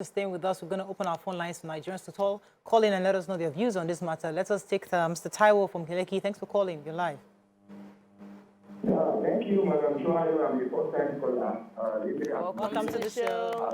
Staying with us, we're going to open our phone lines to Nigerians to call in and let us know their views on this matter. Let us take Mr. Taiwo from Kileki. Thanks for calling. You're live. Thank you, Madam Morayo. I'm the first-time caller. Welcome to the show.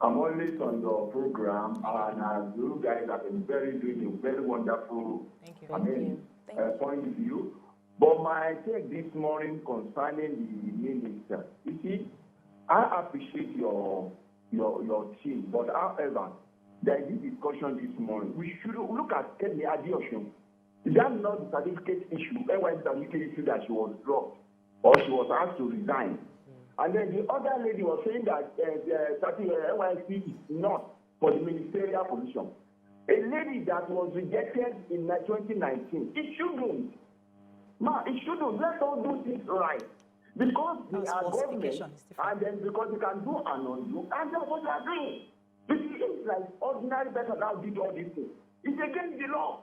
I'm always on your program, and you guys have been doing a very wonderful point of view. But my take this morning concerning the minister, you see, I appreciate your team, but however, there is a discussion this morning. We should look at the addition. Is that not the certificate issue? NYSC certificate issue that she was dropped or she was asked to resign. And then the other lady was saying that NYSC is not for the ministerial position. A lady that was rejected in 2019, it shouldn't. It shouldn't. Let's all do things right. Because they are government, and then because you can do and undo, and that's what they are doing. It's like ordinary person now did all these things. It's against the law.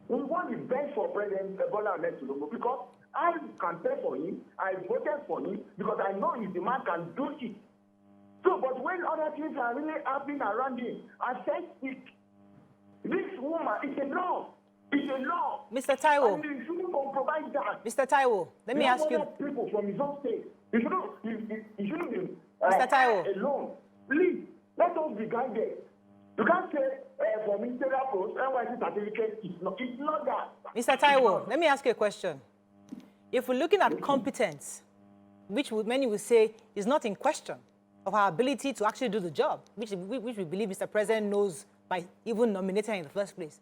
We want the best for President Bola Ahmed Tinubu because I campaigned for him, I voted for him because I know if the man can do it. So, but when other things are really happening around him, I said, this woman, it's a law. It's a law. Mr. Taiwo. And you shouldn't compromise that. Mr. Taiwo, let me ask you. People from his own state. You shouldn't be Mr. Taiwo. alone. Please, let us be guided. You can't say for ministerial post, NYSC certificate, it's not that. Mr. Taiwo, let me ask you a question. If we're looking at competence, which many will say is not in question of our ability to actually do the job, which we believe Mr. President knows by even nominating her in the first place.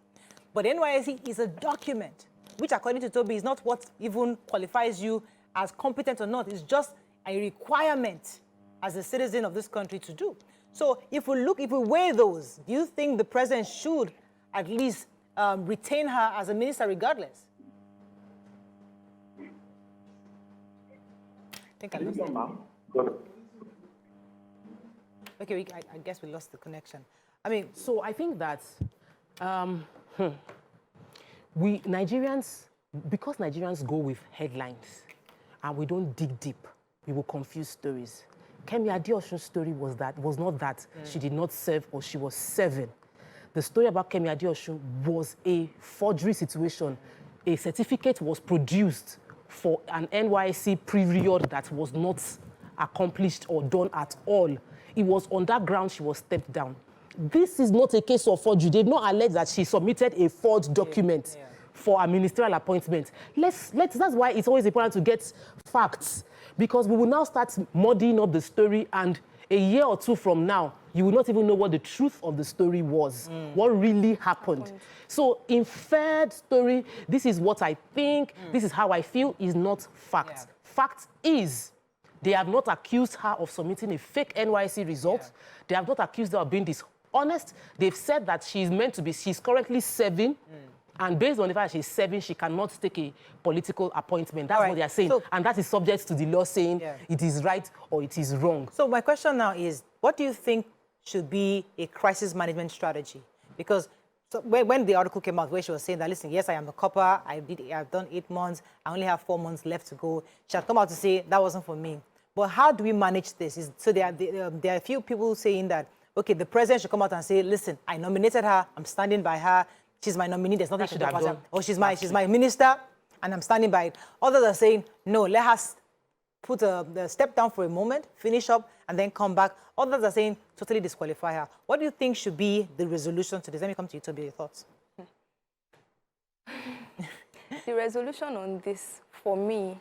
But NYSC is a document, which according to Toby is not what even qualifies you as competent or not. It's just a requirement as a citizen of this country to do. So if we weigh those, do you think the president should at least retain her as a minister regardless? I think I lost it. Okay, I guess we lost the connection. I mean, so I think that we Nigerians, because Nigerians go with headlines and we don't dig deep, we will confuse stories. Kemi Adeosun's story was not that she did not serve or she was serving. The story about Kemi Adeosun was a forgery situation. A certificate was produced for an NYSC period that was not accomplished or done at all. It was on that ground she was stepped down. This is not a case of forgery. They've not alleged that she submitted a forged document for a ministerial appointment. That's why it's always important to get facts, because we will now start muddying up the story, and a year or two from now, you will not even know what the truth of the story was, what really happened. So inferred story, this is what I think, this is how I feel, is not fact. Yeah. Fact is, they have not accused her of submitting a fake NYSC result. Yeah. They have not accused her of being dishonest. They've said that she's currently serving, and based on the fact that she's serving, she cannot take a political appointment. That's what they are saying. So, and that is subject to the law saying it is right or it is wrong. So my question now is, what do you think should be a crisis management strategy? Because when the article came out where she was saying that, listen, yes, I am a corper, I've done 8 months, I only have 4 months left to go, she had come out to say that wasn't for me. But how do we manage this? So there are a few people saying that, okay, the president should come out and say, listen, I nominated her, I'm standing by her, she's my nominee, there's nothing she should have done. Or she's my minister, and I'm standing by it. Others are saying, no, let her put the step down for a moment, finish up, and then come back. Others are saying, totally disqualify her. What do you think should be the resolution to this? Let me come to you, Toby, your thoughts. The resolution on this, for me,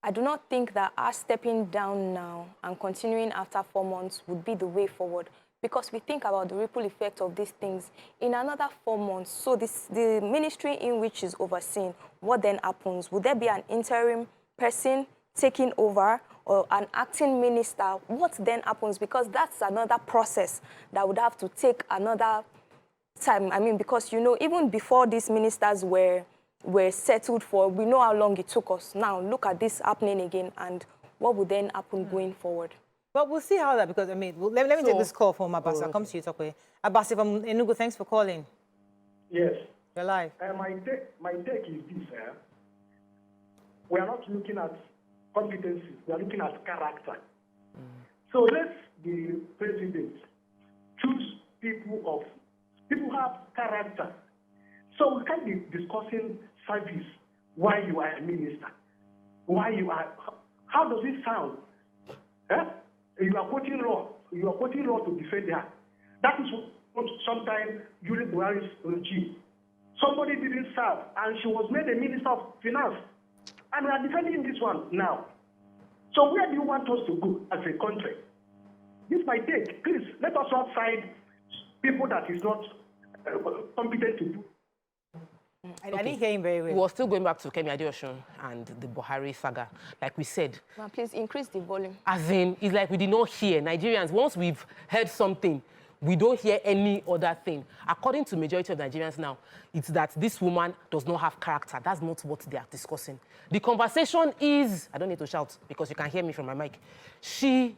I do not think that us stepping down now and continuing after 4 months would be the way forward, because we think about the ripple effect of these things in another 4 months. So the ministry in which is overseen, what then happens? Would there be an interim person taking over or an acting minister? What then happens? Because that's another process that would have to take another time. I mean, because, you know, even before these ministers were settled for, we know how long it took us. Now, look at this happening again, and what would then happen going forward? But we'll see how that, because, I mean, let me take this call from Abbas. I'll come to you, Tokwe. Abbas from Enugu, thanks for calling. Yes. You're live. My take is this. We are not looking at competencies. We are looking at character. So let's the president choose people who have character. So we can't be discussing service while you are a minister. How does it sound? You are quoting law. You are quoting law to defend her. That is what sometimes during Buhari's regime, somebody didn't serve, and she was made a minister of finance. And we are defending this one now. So where do you want us to go as a country? This might take. Please, let us not side people that is not competent to do. I didn't hear him very well. We were still going back to Kemi Adeosun and the Buhari saga. Like we said. Now, please increase the volume. As in, it's like we did not hear. Nigerians, once we've heard something, we don't hear any other thing. According to majority of Nigerians now, it's that this woman does not have character. That's not what they are discussing. The conversation is, I don't need to shout because you can hear me from my mic. She's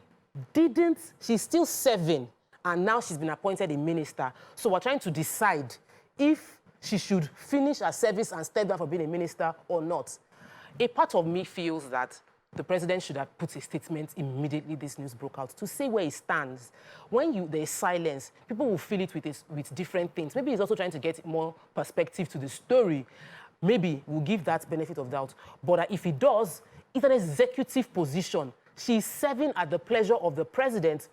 still serving, and now she's been appointed a minister. So we're trying to decide if she should finish her service and step down for being a minister or not. A part of me feels that the president should have put a statement immediately this news broke out to say where he stands. When there's silence, people will feel it with different things. Maybe he's also trying to get more perspective to the story. Maybe we'll give that benefit of doubt. But if he does, it's an executive position. She's serving at the pleasure of the president,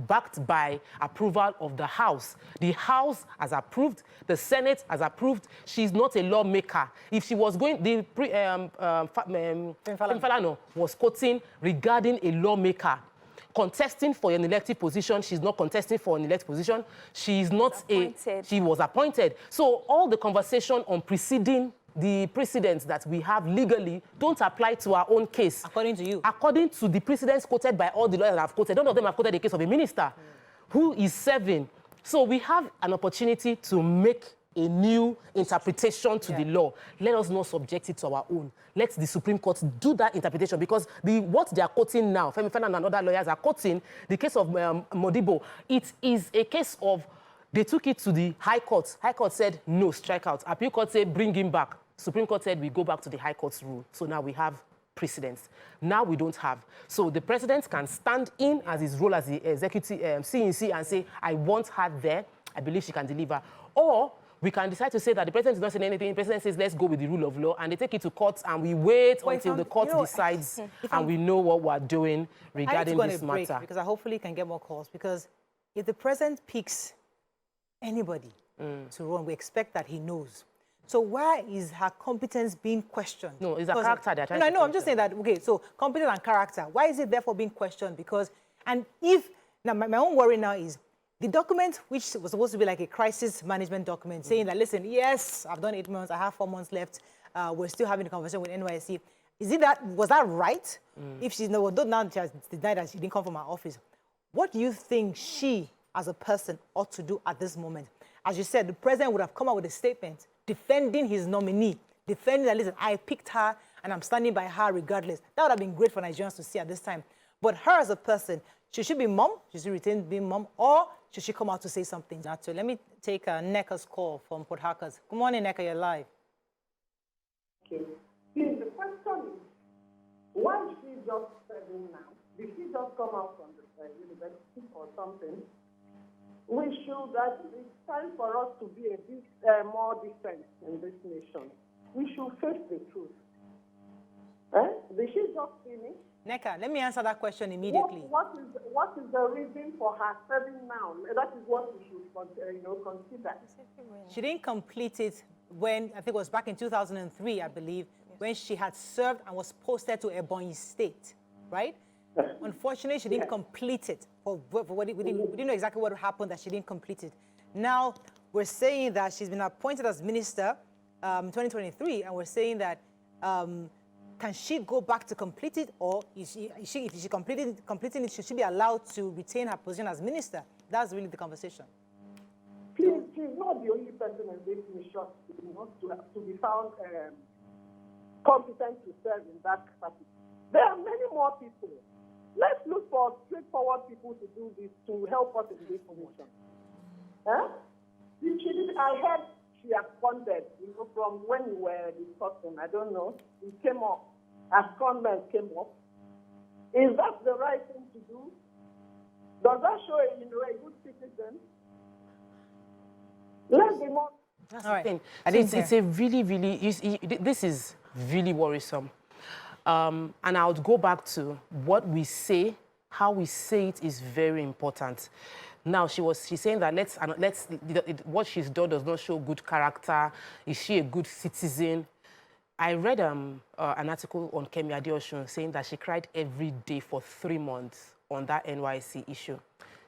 backed by approval of the House. The House has approved, the Senate has approved. She's not a lawmaker. If she was going, Falana was quoting regarding a lawmaker contesting for an elective position. She's not contesting for an elective position. She's not she was appointed. So all the conversation on the precedents that we have legally don't apply to our own case. According to you? According to the precedents quoted by all the lawyers that have quoted, none of them have quoted the case of a minister who is serving. So we have an opportunity to make a new interpretation to the law. Let us not subject it to our own. Let the Supreme Court do that interpretation, because what they are quoting now, Femi Falana and other lawyers are quoting, the case of Modibo, it is a case of they took it to the High Court. High Court said, no, strike out. Appeal Court said, bring him back. Supreme Court said, we go back to the High Court's rule. So now we have precedents. Now we don't have. So the president can stand in as his role as the executive CNC and say, I want her there. I believe she can deliver. Or we can decide to say that the president is not saying anything. The president says, let's go with the rule of law. And they take it to court, and we wait until the court decides and we know what we're doing regarding this matter. Because I hopefully can get more calls. Because if the president picks anybody to run, we expect that he knows. So why is her competence being questioned? No, it's a character they're trying to I'm just saying that, okay, so competence and character, why is it therefore being questioned? Because, and if, now my own worry now is, the document, which was supposed to be like a crisis management document, saying that, listen, yes, I've done 8 months, I have 4 months left, we're still having a conversation with NYSC. Was that right? If she's now she has denied that she didn't come from her office, what do you think she, as a person, ought to do at this moment? As you said, the president would have come out with a statement defending his nominee, defending that, listen, I picked her and I'm standing by her regardless. That would have been great for Nigerians to see at this time. But her as a person, should she be mum? Should she retain being mum? Or should she come out to say something? So let me take Neka's call from Port Harcourt. Good morning, Neka, you're live. Okay. Please, the question is, why is she just serving now? Did she just come out from the university or something? We should, it's time for us to be a bit more different in this nation. We should face the truth. Did she just finish? Neka, let me answer that question immediately. What is the reason for her serving now? That is what we should consider. She didn't complete it when, I think it was back in 2003, I believe, when she had served and was posted to Ebonyi State, right? Unfortunately, she didn't complete it. We didn't know exactly what happened that she didn't complete it. Now, we're saying that she's been appointed as minister in 2023, and we're saying that can she go back to complete it, or if she completing it, should she be allowed to retain her position as minister? That's really the conversation. Please, she's not the only person in this mission to be found competent to serve in that capacity. There are many more people. Let's look for straightforward people to do this, to help us in this position. I heard she responded, from when we were discussing, I don't know, it came up, as comments came up. Is that the right thing to do? Does that show a good citizen? Let's be more. That's All right. the thing. I So didn't it's a really, this is really worrisome. And I would go back to what we say, how we say it is very important. Now, she's saying that what she's done does not show good character. Is she a good citizen? I read an article on Kemi Adeosun saying that she cried every day for 3 months on that NYC issue.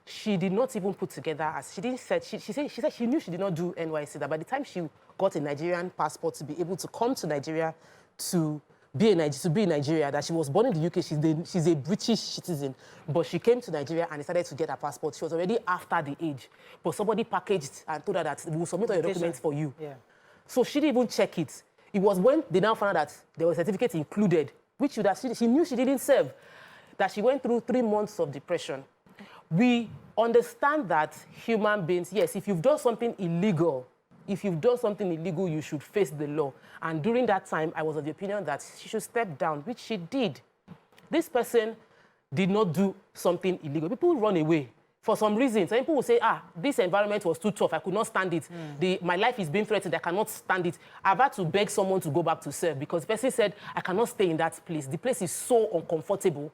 She did not even put together, as she didn't say, she said she knew she did not do NYC, that by the time she got a Nigerian passport to be able to come to Nigeria to be in Nigeria, that she was born in the UK, she's a British citizen, but she came to Nigeria and decided to get a passport. She was already after the age, but somebody packaged and told her that we'll submit all your documents for you. Yeah. So she didn't even check it. It was when they now found out that there was a certificate included, which she knew she didn't serve, that she went through 3 months of depression. We understand that human beings, yes, if you've done something illegal, you should face the law. And during that time, I was of the opinion that she should step down, which she did. This person did not do something illegal. People run away for some reason. Some people will say, this environment was too tough, I could not stand it. My life is being threatened, I cannot stand it. I've had to beg someone to go back to serve because the person said, I cannot stay in that place. The place is so uncomfortable.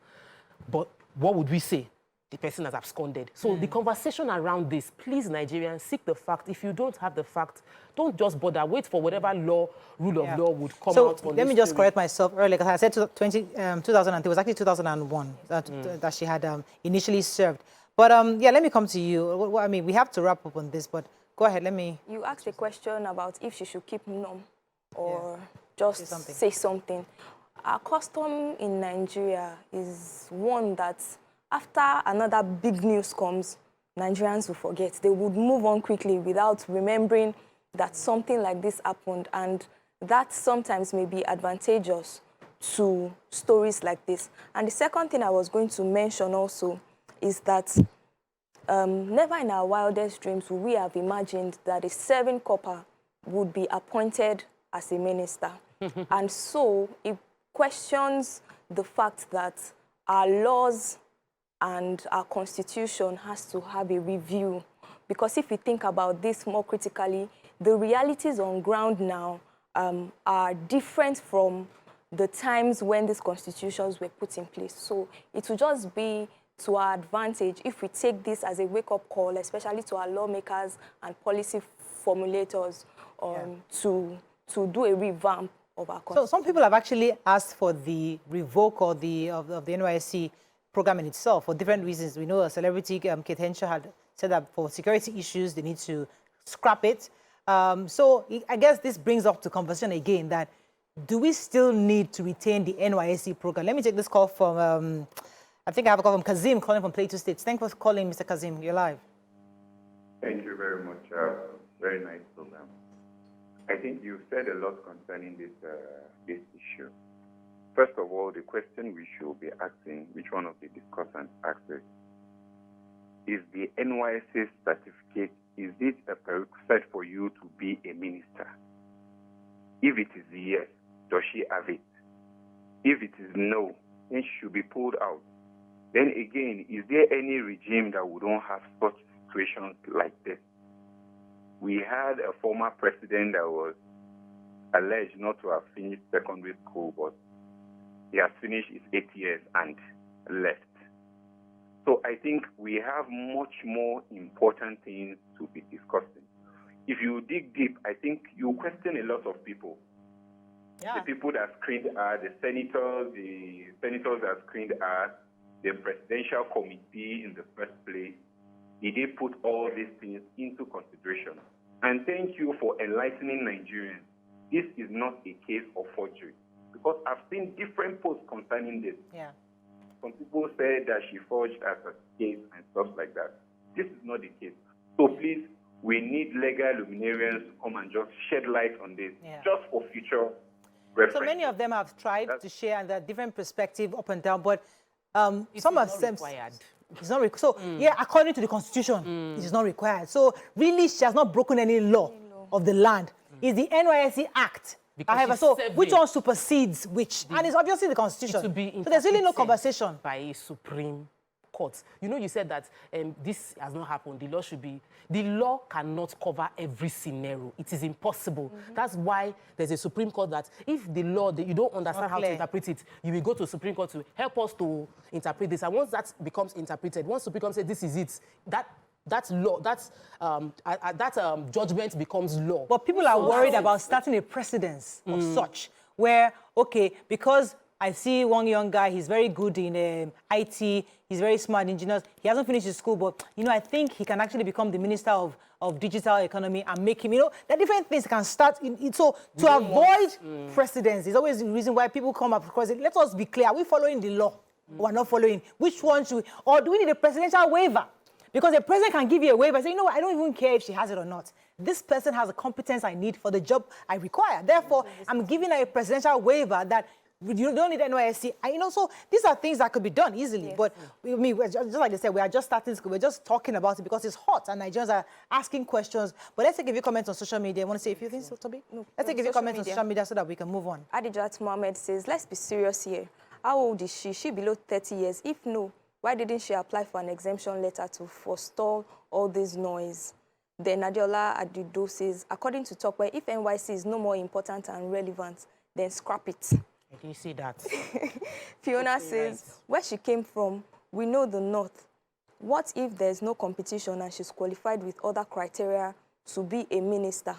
But what would we say? The person has absconded. So the conversation around this, please, Nigerians, seek the fact. If you don't have the fact, don't just bother. Wait for whatever rule of law would come out on this. Let me just correct myself earlier, because I said 2000, it was actually 2001 that she had initially served. But yeah, let me come to you. I mean, we have to wrap up on this, but go ahead, let me... You asked a question about if she should keep mum or just say something. Our custom in Nigeria is one that after another big news comes, Nigerians will forget. They would move on quickly without remembering that something like this happened. And that sometimes may be advantageous to stories like this. And the second thing I was going to mention also is that never in our wildest dreams would we have imagined that a serving corper would be appointed as a minister. And so it questions the fact that our laws and our constitution has to have a review. Because if we think about this more critically, the realities on ground now are different from the times when these constitutions were put in place. So it will just be to our advantage if we take this as a wake-up call, especially to our lawmakers and policy formulators, to do a revamp of our constitution. So some people have actually asked for the revoke of the NYSC program in itself for different reasons. We know a celebrity, Kate Henshaw, had said that for security issues, they need to scrap it. So I guess this brings up to conversation again that do we still need to retain the NYSC program? Let me take this call from, I think I have a call from Kazim calling from Plateau State. Thanks for calling, Mr. Kazim. You're live. Thank you very much. Very nice program. I think you've said a lot concerning this issue. First of all, the question we should be asking, which one of the discussants asked is the NYSC certificate, is it a prerequisite for you to be a minister? If it is yes, does she have it? If it is no, then she should be pulled out. Then again, is there any regime that would not have such situations like this? We had a former president that was alleged not to have finished secondary school, but he has finished his 8 years and left. So I think we have much more important things to be discussing. If you dig deep, I think you question a lot of people. Yeah. The people that screened her, the senators that screened her, the presidential committee in the first place, did they put all these things into consideration? And thank you for enlightening Nigerians. This is not a case of forgery. Because I've seen different posts concerning this. Yeah. Some people said that she forged as a case and stuff like that. This is not the case. So please, we need legal luminaries to come and just shed light on this, just for future reference. So many of them have tried to share and there are different perspectives up and down, but some of them... It's not required. So, yeah, according to the Constitution, it is not required. So, really, she has not broken any law of the land. It's the NYSC Act. However, so which one supersedes which? And it's obviously the Constitution. So there's really no conversation. By a Supreme court. You know, you said that this has not happened. The law should be... The law cannot cover every scenario. It is impossible. That's why there's a Supreme Court that if the law, you don't understand how to interpret it, you will go to Supreme Court to help us to interpret this. And once that becomes interpreted, once Supreme Court says this is it, that law, judgment becomes law. But people are worried about starting a precedence of such, where, okay, because I see one young guy, he's very good in IT, he's very smart engineer, he hasn't finished his school, but, you know, I think he can actually become the minister of digital economy and make him, you know, there are different things can start. So to avoid precedence is always the reason why people come up, because let us be clear, are we following the law or are not following? Which one should we, or do we need a presidential waiver? Because the president can give you a waiver, say, you know what, I don't even care if she has it or not. This person has the competence I need for the job I require. Therefore, I'm giving her a presidential waiver that you don't need NYSC. You know, so these are things that could be done easily. Yes. But just like they said, we are just starting school. We're just talking about it because it's hot and Nigerians are asking questions. But let's take a few comments on social media. I want to say a few things, Toby? No, let's take a few comments on social media so that we can move on. Adijat Mohammed says, let's be serious here. How old is she? Is she below 30 years? If no, why didn't she apply for an exemption letter to forestall all this noise? Then Adiola Adido says, according to Tokwe, if NYC is no more important and relevant, then scrap it. Do you see that? Fiona says, where she came from, we know the North. What if there's no competition and she's qualified with other criteria to be a minister?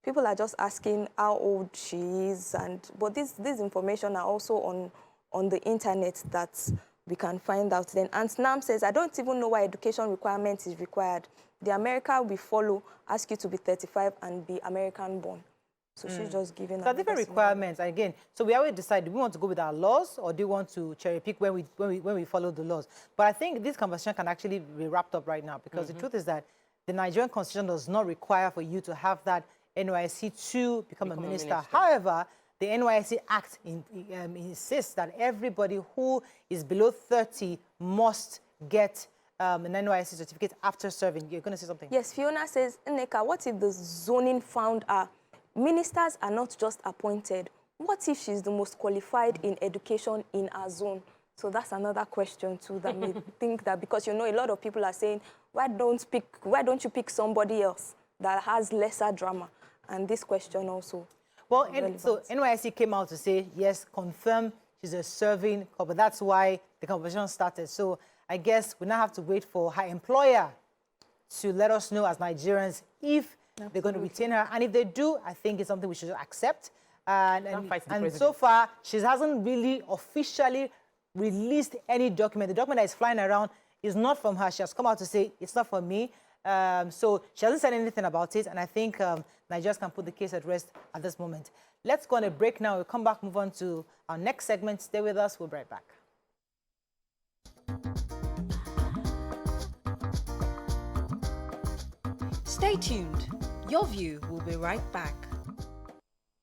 People are just asking how old she is, but this information are also on the internet that we can find out. Then Antnam says, I don't even know why education requirement is required. The America we follow ask you to be 35 and be American born. So she's just giving us different requirements. And again, so we always decide, do we want to go with our laws or do we want to cherry pick when we follow the laws? But I think this conversation can actually be wrapped up right now because the truth is that the Nigerian Constitution does not require for you to have that NYSC to become a minister. However, the NYSC Act insists that everybody who is below 30 must get an NYSC certificate after serving. You're going to say something? Yes, Fiona says, Nneka, what if the zoning found her? Ministers are not just appointed. What if she's the most qualified in education in her zone? So that's another question too that may think that, because you know a lot of people are saying, why don't you pick somebody else that has lesser drama? And this question also. Well, so NYSC came out to say, yes, confirm she's a serving corper. That's why the conversation started. So I guess we now have to wait for her employer to let us know as Nigerians if they're going to retain her. And if they do, I think it's something we should accept. And so far, she hasn't really officially released any document. The document that is flying around is not from her. She has come out to say, it's not from me. So she hasn't said anything about it. And I think Nigerians can put the case at rest at this moment. Let's go on a break now. We'll come back, move on to our next segment. Stay with us. We'll be right back. Stay tuned. Your View will be right back.